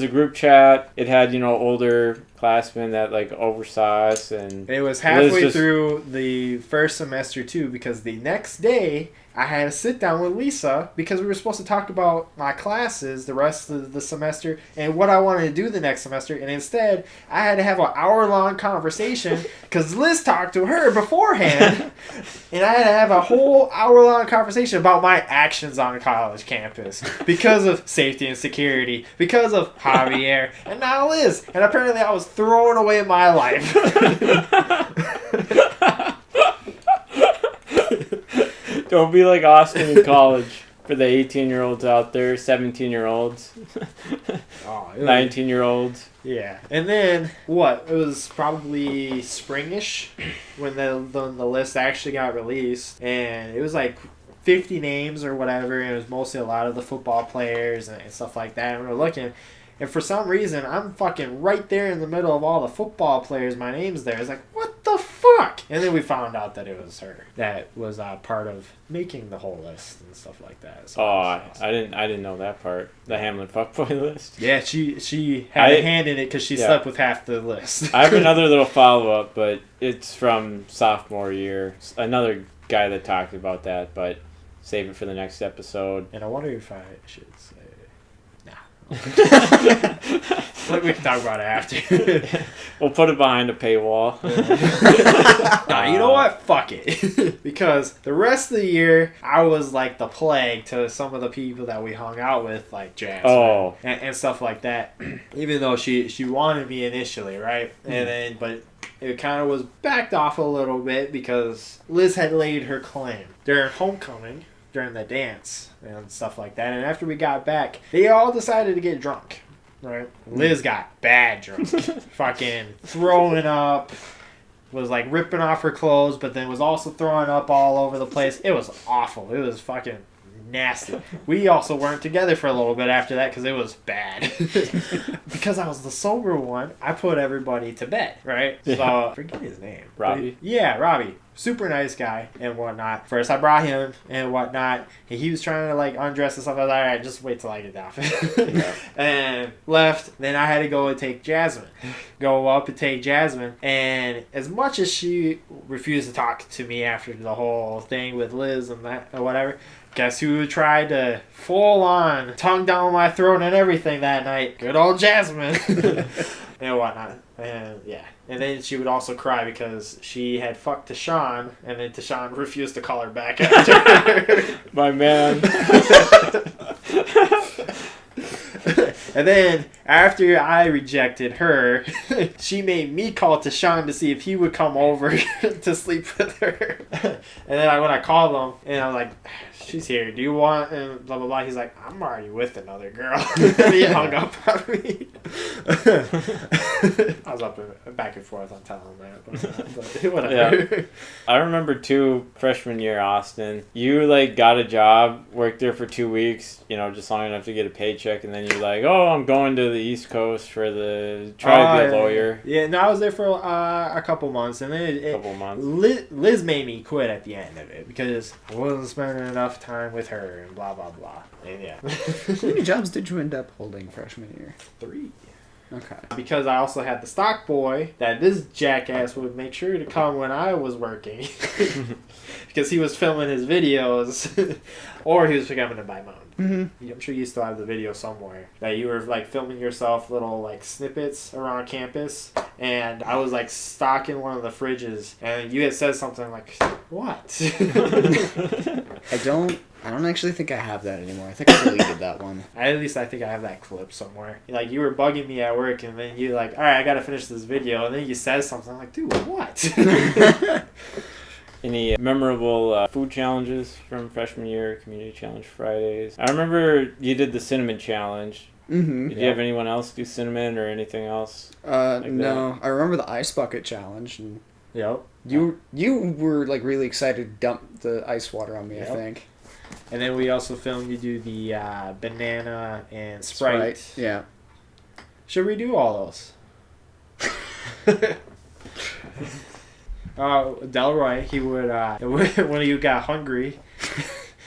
group chat. It had older classmen that like oversaw us, and
it was halfway through the first semester too, because the next day I had to sit down with Lisa because we were supposed to talk about my classes the rest of the semester and what I wanted to do the next semester, and instead I had to have an hour-long conversation because Liz talked to her beforehand, and I had to have a whole hour-long conversation about my actions on college campus because of safety and security, because of Javier, and now Liz, and apparently I was throwing away my life.
Don't be like Austin in college for the 18-year-olds out there, 17-year-olds, 19-year-olds.
Yeah. And then, it was probably springish when the list actually got released. And it was like 50 names or whatever. And it was mostly a lot of the football players and stuff like that. And we were looking. And for some reason, I'm fucking right there in the middle of all the football players. My name's there. It's like, what the fuck? And then we found out that it was her that was part of making the whole list and stuff like that. So
I didn't know that part. The Hamlin fuckboy list.
Yeah, she had a hand in it because she slept with half the list.
I have another little follow-up, but it's from sophomore year. Another guy that talked about that, but save it for the next episode.
And I wonder if I should say... We can talk about it after.
We'll put it behind a paywall.
You know what? Fuck it. Because the rest of the year, I was like the plague to some of the people that we hung out with, like Jasmine and stuff like that. Even though she wanted me initially, right? And then, but it kind of was backed off a little bit because Liz had laid her claim during homecoming, during the dance and stuff like that. And after we got back, they all decided to get drunk, right? Liz got bad drunk. Fucking throwing up, was like ripping off her clothes, but then was also throwing up all over the place. It was awful. It was fucking nasty. We also weren't together for a little bit after that because it was bad. Because I was the sober one, I put everybody to bed, right? So, I forget his name.
Robbie?
Yeah, Robbie. Super nice guy and whatnot. First, I brought him and whatnot. And he was trying to like undress and stuff. I was like, all right, just wait till I get down. And left. Then I had to go and take Jasmine. Go up and take Jasmine. And as much as she refused to talk to me after the whole thing with Liz and that or whatever, guess who tried to full on tongue down my throat and everything that night? Good old Jasmine. And whatnot. And yeah. And then she would also cry because she had fucked Tashawn, and then Tashawn refused to call her back after.
My man.
And then after I rejected her, she made me call Tashawn to see if he would come over to sleep with her. And then when I called him, and I was like, she's here. Do you want? And blah, blah, blah. He's like, I'm already with another girl. And he hung up on me. I was up and back and forth on telling him that. But whatever.
Yeah. I remember too, freshman year, Austin, you like got a job, worked there for 2 weeks, you know, just long enough to get a paycheck. And then you're like, oh, I'm going to the East Coast for try to be a lawyer.
Yeah, no, I was there for a couple months. And then Liz made me quit at the end of it because I wasn't spending enough time with her and blah, blah, blah. And yeah.
How many jobs did you end up holding freshman year?
3.
Okay.
Because I also had the stock boy that this jackass would make sure to come when I was working. Because he was filming his videos. Or he was coming to buy mine. Mm-hmm. I'm sure you still have the video somewhere. That you were like filming yourself little like snippets around campus. And I was like stocking one of the fridges. And you had said something like, what?
I don't actually think I have that anymore. I think I deleted that one.
At least I think I have that clip somewhere. Like, you were bugging me at work, and then you like, all right, I gotta finish this video, and then you said something. I'm like, dude, what?
Any memorable food challenges from freshman year, community challenge Fridays? I remember you did the cinnamon challenge.
Mm-hmm.
Did you have anyone else do cinnamon or anything else?
No. I remember the ice bucket challenge. And
Yep.
You were like really excited to dump the ice water on me, I think.
And then we also filmed you do the banana and Sprite.
Yeah.
Should we do all those? Delroy, he would, when you got hungry,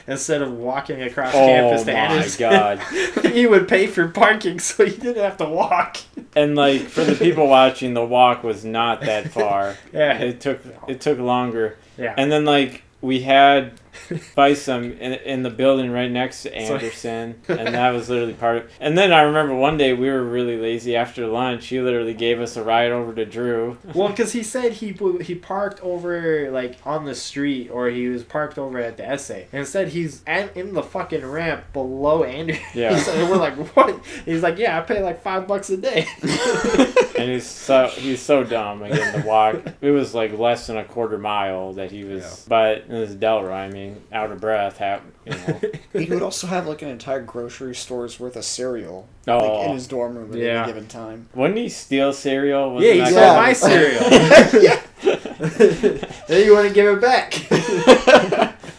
instead of walking across campus to Anderson,
God.
he would pay for parking so you didn't have to walk.
And like for the people watching, the walk was not that far.
Yeah.
It took longer.
Yeah.
And then like we had Bison in the building right next to Anderson, and that was literally part of. And then I remember one day we were really lazy after lunch. He literally gave us a ride over to Drew.
Well, because he said he parked over like on the street, or he was parked over at the essay, and instead he's in the fucking ramp below Anderson.
Yeah.
And we're like, what? He's like, yeah, I pay like $5 a day.
And he's so dumb. Again, the walk, it was like less than a quarter mile that he was. But it was Delroy. I mean, out of breath.
He would also have like an entire grocery store's worth of cereal in his dorm room at any given time.
Wouldn't he steal cereal?
He stole my cereal. Then you want to give it back.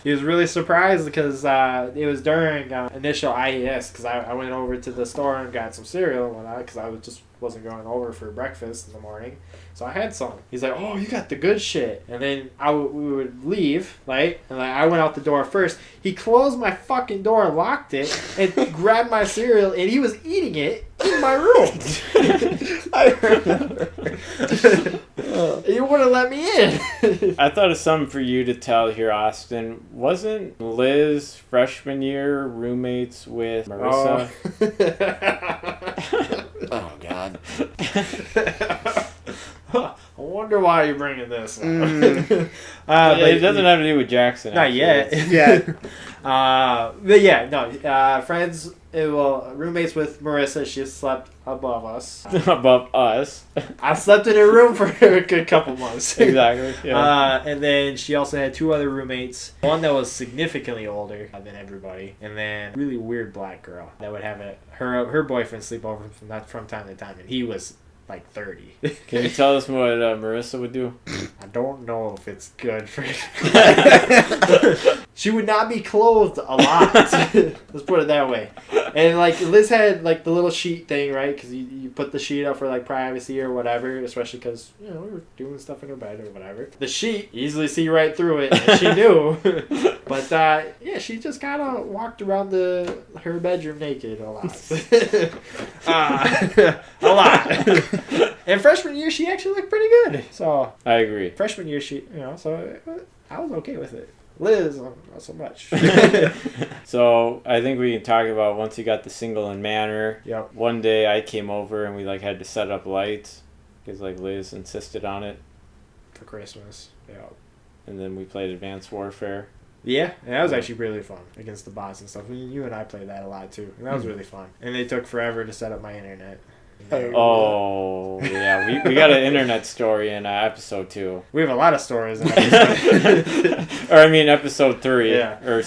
He was really surprised because it was during initial IES, because I went over to the store and got some cereal and whatnot because I wasn't going over for breakfast in the morning. So I had some. He's like, oh, you got the good shit. And then we would leave, right? And I went out the door first. He closed my fucking door, locked it, and grabbed my cereal, and he was eating it in my room.
I remember.
You wouldn't let me in.
I thought of something for you to tell here, Austin. Wasn't Liz freshman year roommates with Marissa?
Oh God.
I wonder why you're bringing this up.
But it doesn't have to do with Jackson.
Not yet. But yeah, no. Friends, roommates with Marissa. She slept above us.
Above us.
I slept in her room for a good couple months.
Exactly. Yeah.
And then she also had 2 other roommates. One that was significantly older than everybody, and then a really weird black girl that would have her boyfriend sleep over from time to time, and he was like 30.
Can you tell us what Marissa would do?
I don't know if it's good for She would not be clothed a lot. Let's put it that way. And like Liz had like the little sheet thing, right? Because you put the sheet up for like privacy or whatever, especially because we were doing stuff in her bed or whatever. The sheet, easily see right through it, and she knew. But yeah, she just kind of walked around her bedroom naked a lot. A lot. And freshman year, she actually looked pretty good. So
I agree.
Freshman year, so I was okay with it. Liz, not so much.
So I think we can talk about once you got the single in Manor.
Yep.
One day I came over and we like had to set up lights because like Liz insisted on it.
For Christmas. Yeah.
And then we played Advanced Warfare.
Yeah, and that was actually really fun against the bots and stuff. I mean, you and I played that a lot too, and that was really fun. And they took forever to set up my internet.
Oh, yeah. We got an internet story in episode 2.
We have a lot of stories in episode.
Or I mean episode 3.
Yeah.
Or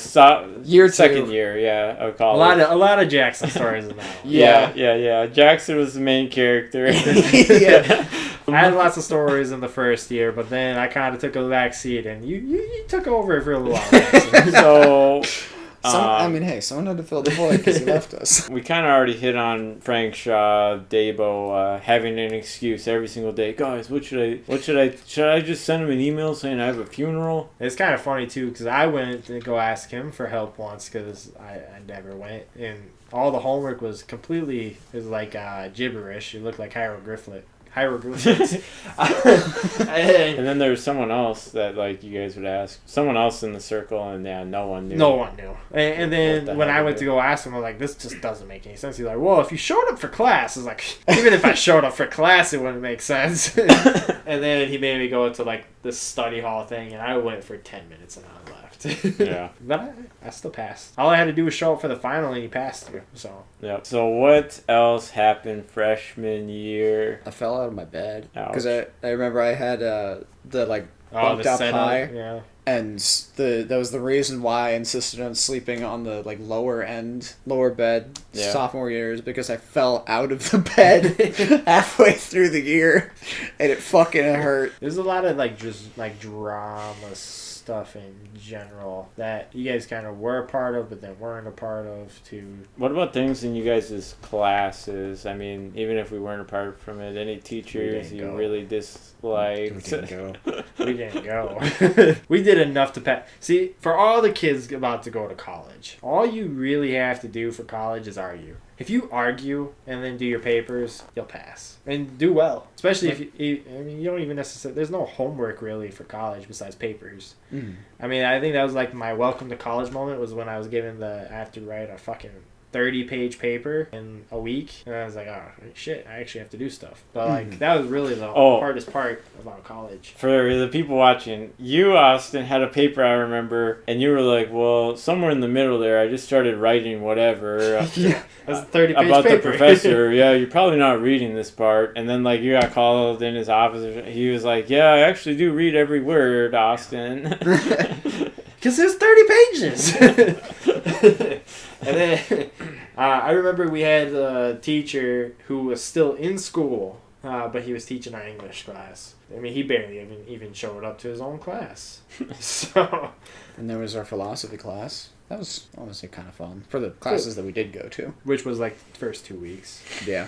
Year 2.
second year, yeah, of college.
A lot of Jackson stories in that one.
Yeah. Jackson was the main character.
Yeah.
I had lots of stories in the first year, but then I kind of took a back seat, and you took over for a little while. Jackson.
So...
I mean, hey, someone had to fill the void because he left us.
We kind of already hit on Frank Shaw, Dabo, having an excuse every single day. Guys, should I just send him an email saying I have a funeral?
It's kind of funny too, because I went to go ask him for help once because I never went, and all the homework was like gibberish. It looked like hieroglyphics.
And then there was someone else that like you guys would ask, someone else in the circle, and yeah, no one knew.
No one knew. And then when I went
to
to go ask him, I was like, this just doesn't make any sense. He's like, well, if you showed up for class, I was like, even if I showed up for class, it wouldn't make sense. And then he made me go into like this study hall thing, and I went for 10 minutes and I left.
Yeah.
But I still passed. All I had to do was show up for the final, and he passed you. So.
Yeah. So what else happened freshman year?
I fell out of my bed
Ouch.
because I remember I had the like bumped up high,
yeah.
and that was the reason why I insisted on sleeping on the like lower bed sophomore year, is because I fell out of the bed halfway through the year, and it fucking hurt.
There's a lot of just drama stuff in general that you guys kind of were a part of, but then weren't a part of too.
What about things in you guys' classes? I mean, even if we weren't a part from it, any teachers you really disliked?
We didn't go.
We didn't go. We did enough to pass. See, for all the kids about to go to college, all you really have to do for college is argue. If you argue and then do your papers, you'll pass and do well. Especially if you don't even necessarily. There's no homework really for college besides papers.
Mm.
I mean, I think that was like my welcome to college moment was when I was given I have to write a fucking 30-page paper in a week, and I was like, oh shit, I actually have to do stuff. But that was really the hardest part about college.
For the people watching, you, Austin, had a paper I remember, and you were like, well, somewhere in the middle there, I just started writing whatever.
Yeah, that's a 30-page
about
paper.
The professor. Yeah, you're probably not reading this part. And then like you got called in his office. He was like, yeah, I actually do read every word, Austin.
Because there's 30 pages. And then I remember we had a teacher who was still in school, but he was teaching our English class. I mean, he barely even showed up to his own class. So.
And there was our philosophy class. That was honestly kind of fun for the classes that we did go to.
Which was like the first 2 weeks.
Yeah.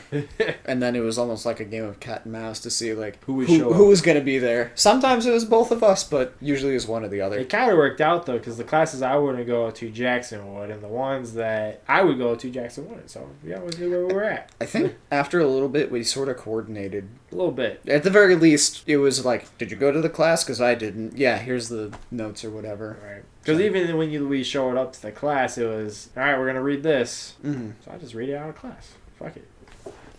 And then it was almost like a game of cat and mouse to see like who was going to be there. Sometimes it was both of us, but usually it was one or the other.
It kind of worked out though, because the classes I wouldn't go to, Jackson would, and the ones that I would go to, Jackson wouldn't. So we always knew where we were at.
I think after a little bit, we sort of coordinated.
A little bit.
At the very least, it was like, did you go to the class? Because I didn't. Yeah, here's the notes or whatever.
Right. Because even when we showed up to the class, it was, all right, we're going to read this.
Mm-hmm.
So I just read it out of class. Fuck it.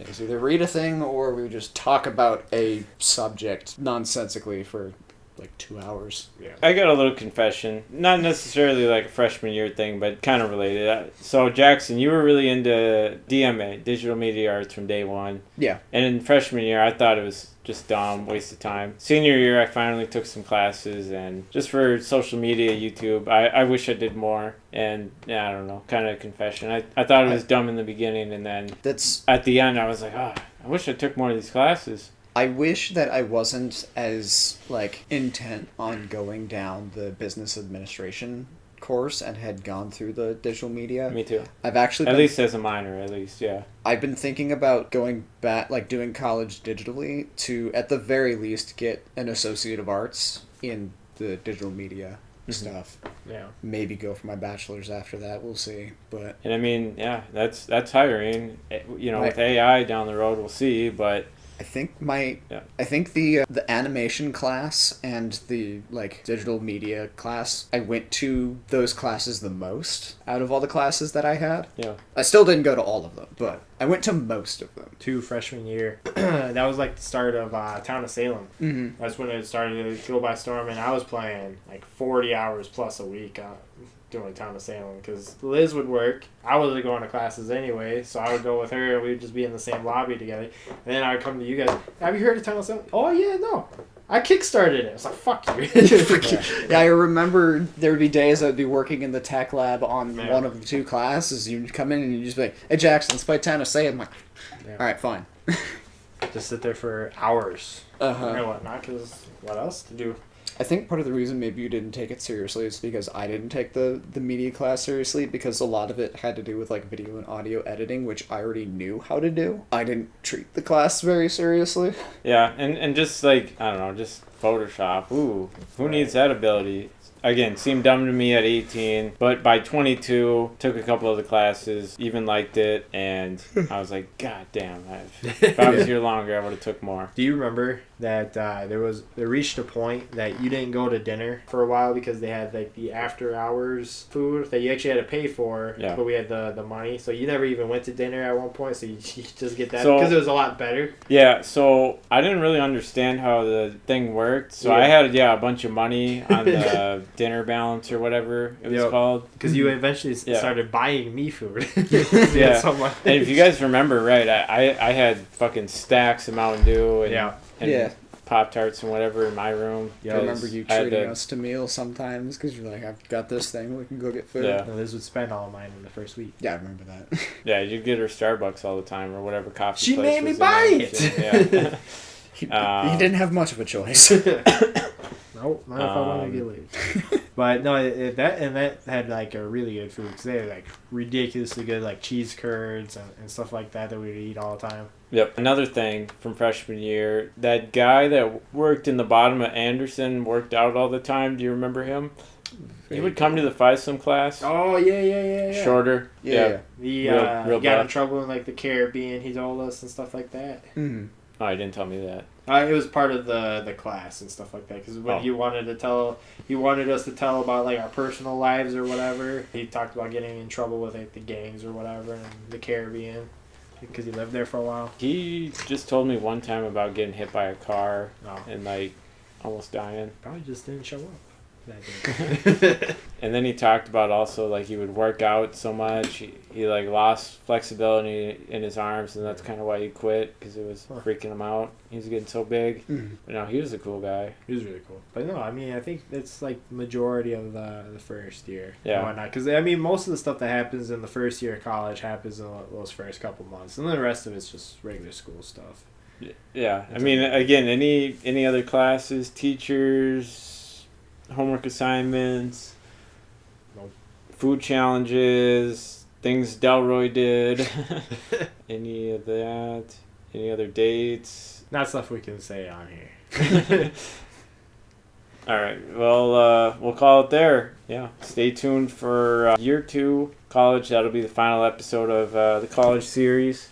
It was either read a thing or we would just talk about a subject nonsensically for like 2 hours.
Yeah.
I got a little confession. Not necessarily like a freshman year thing, but kind of related. So Jackson, you were really into DMA, Digital Media Arts, from day one.
Yeah.
And in freshman year, I thought it was just dumb, waste of time. Senior year, I finally took some classes, and just for social media, YouTube, I wish I did more. And yeah, I don't know, kind of a confession. I thought it was dumb in the beginning, and then
that's
at the end, I was like, I wish I took more of these classes.
I wish that I wasn't as, like, intent on going down the business administration course and had gone through the digital media.
Me too.
I've actually
At least as a minor, at least, yeah.
I've been thinking about going back, like, doing college digitally to, at the very least, get an Associate of Arts in the digital media stuff.
Yeah.
Maybe go for my bachelor's after that. We'll see. But
And I mean, yeah, that's hiring. You know,
Right.
with AI down the road, we'll see, but...
I think
Yeah.
I think the animation class and the like digital media class, I went to those classes the most out of all the classes that I had.
Yeah.
I still didn't go to all of them, but I went to most of them.
2 freshman year. That was like the start of Town of Salem.
Mm-hmm.
That's when it started to go by storm, and I was playing like 40 hours plus a week doing Town of Salem because Liz would work. I wasn't going to classes anyway, so I would go with her and we'd just be in the same lobby together. And then I would come to you guys. Have you heard of Town of Salem? Oh, yeah, no. I kickstarted it. I was like, fuck you.
Yeah, I remember there would be days I would be working in the tech lab on
Yeah.
one of the 2 classes. You'd come in and you'd just be like, "Hey, Jackson, let's play Town of Salem." I'm like,
Yeah.
all right, fine.
Just sit there for hours
Uh-huh.
and whatnot because what else to do?
I think part of the reason maybe you didn't take it seriously is because I didn't take the media class seriously, because a lot of it had to do with like video and audio editing, which I already knew how to do. I didn't treat the class very seriously.
Yeah, and just like, I don't know, just Photoshop. Ooh, who needs that ability? Again, seemed dumb to me at 18, but by 22, took a couple of the classes, even liked it, and I was like, God damn, if I was here longer, I would have took more.
Do you remember that they reached a point that you didn't go to dinner for a while because they had like the after hours food that you actually had to pay for,
Yeah.
but we had the money, so you never even went to dinner at one point, so you just get that
So-
because it was a lot better.
Yeah, so I didn't really understand how the thing worked, so
Yeah.
I had, a bunch of money on the dinner balance or whatever it was
Yep.
called.
Because you eventually
Yeah.
started buying me food.
Yeah.
So much.
And if you guys remember, right, I had fucking stacks of Mountain Dew and,
Yeah.
and
Yeah.
Pop-Tarts and whatever in my room.
I remember you
I had
treating
to-
us to meals sometimes because you're like, "I've got this thing, we can go get food."
Yeah.
And Liz would spend all of mine in the first week.
Yeah, I remember that.
Yeah, you'd get her Starbucks all the time or whatever coffee
She
place
made me
was in
buy
there.
it.
Yeah.
You didn't have much of a choice.
Nope, not if I want to get laid. But no, that had like a really good food because they had like ridiculously good like cheese curds and stuff like that we would eat all the time.
Yep. Another thing from freshman year, that guy that worked in the bottom of Anderson worked out all the time. Do you remember him? He would come to the FISM class.
Oh yeah.
Shorter.
Yeah.
He
Real
got in
buff.
trouble in like the Caribbean. He told us and stuff like that.
Mm-hmm.
Oh, he didn't tell me that.
It was part of the class and stuff like that because when he wanted us to tell about like our personal lives or whatever. He talked about getting in trouble with like the gangs or whatever in the Caribbean because he lived there for a while.
He just told me one time about getting hit by a car
No,
and like almost dying.
probably just didn't show up that day.
And then he talked about also like he would work out so much he like lost flexibility in his arms, and that's kind of why he quit, because it was freaking him out. He was getting so big.
Mm-hmm.
But no, he was a cool guy.
He was really cool. But no, I mean, I think it's like majority of the first year.
Yeah.
And whatnot. Because, I mean, most of the stuff that happens in the first year of college happens in those first couple months. And then the rest of it's just regular school stuff.
Yeah, I mean, again, any other classes, teachers, homework assignments,
Nope.
food challenges, things Delroy did, any of that, any other dates.
Not stuff we can say on here.
All right, well, we'll call it there. Yeah, stay tuned for year 2 college. That'll be the final episode of the college series.